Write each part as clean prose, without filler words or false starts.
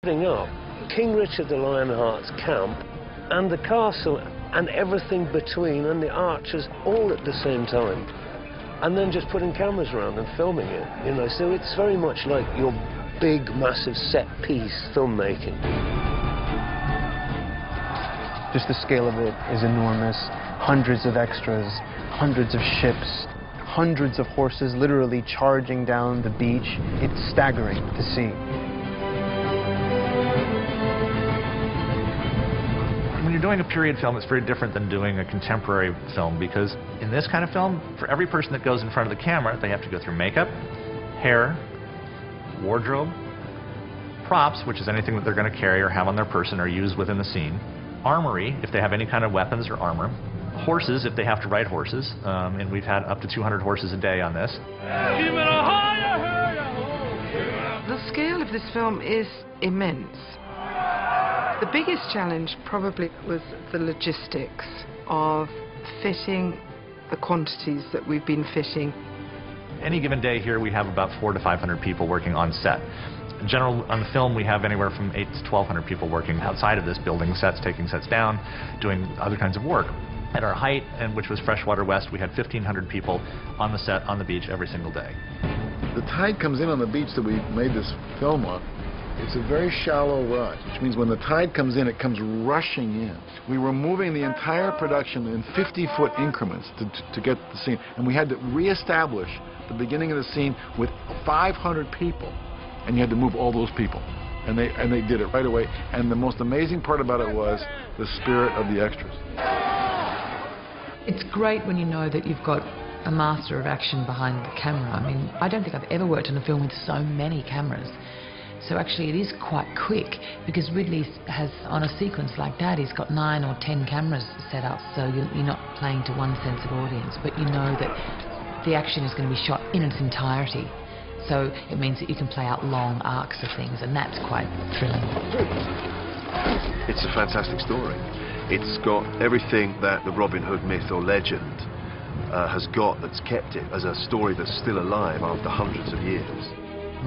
Putting up King Richard the Lionheart's camp and the castle and everything between and the archers all at the same time, and then just putting cameras around and filming it, you know. So it's very much like your big, massive set-piece filmmaking. Just the scale of it is enormous. Hundreds of extras, hundreds of ships, hundreds of horses literally charging down the beach. It's staggering to see. When you're doing a period film, it's very different than doing a contemporary film, because in this kind of film, for every person that goes in front of the camera, they have to go through makeup, hair, wardrobe, props, which is anything that they're going to carry or have on their person or use within the scene, armory, if they have any kind of weapons or armor, horses, if they have to ride horses, and we've had up to 200 horses a day on this. The scale of this film is immense. The biggest challenge probably was the logistics of fitting the quantities that we've been fitting. Any given day here we have about 400 to 500 people working on set. In general, on the film we have anywhere from 800 to 1,200 people working outside of this, building sets, taking sets down, doing other kinds of work. At our height, and which was Freshwater West, we had 1,500 people on the set, on the beach every single day. The tide comes in on the beach that we made this film on. It's a very shallow rush, which means when the tide comes in, it comes rushing in. We were moving the entire production in 50-foot increments to get the scene, and we had to reestablish the beginning of the scene with 500 people, and you had to move all those people, and they did it right away. And the most amazing part about it was the spirit of the extras. It's great when you know that you've got a master of action behind the camera. I mean, I don't think I've ever worked in a film with so many cameras. So actually it is quite quick, because Ridley has, on a sequence like that, he's got 9 or 10 cameras set up, so you're not playing to one sense of audience, but you know that the action is going to be shot in its entirety. So it means that you can play out long arcs of things, and that's quite thrilling. It's a fantastic story. It's got everything that the Robin Hood myth or legend has got, that's kept it as a story that's still alive after hundreds of years.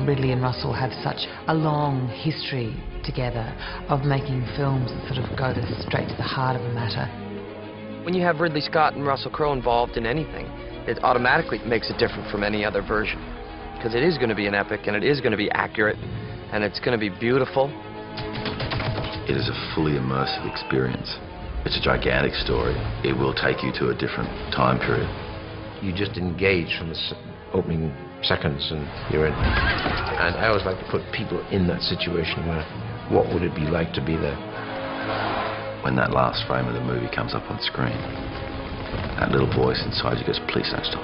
Ridley and Russell have such a long history together of making films that sort of go straight to the heart of a matter. When you have Ridley Scott and Russell Crowe involved in anything, it automatically makes it different from any other version, because it is going to be an epic, and it is going to be accurate, and it's going to be beautiful. It is a fully immersive experience. It's a gigantic story. It will take you to a different time period. You just engage from the opening seconds and you're in. And I always like to put people in that situation where, what would it be like to be there? When that last frame of the movie comes up on screen, that little voice inside you goes, please don't stop.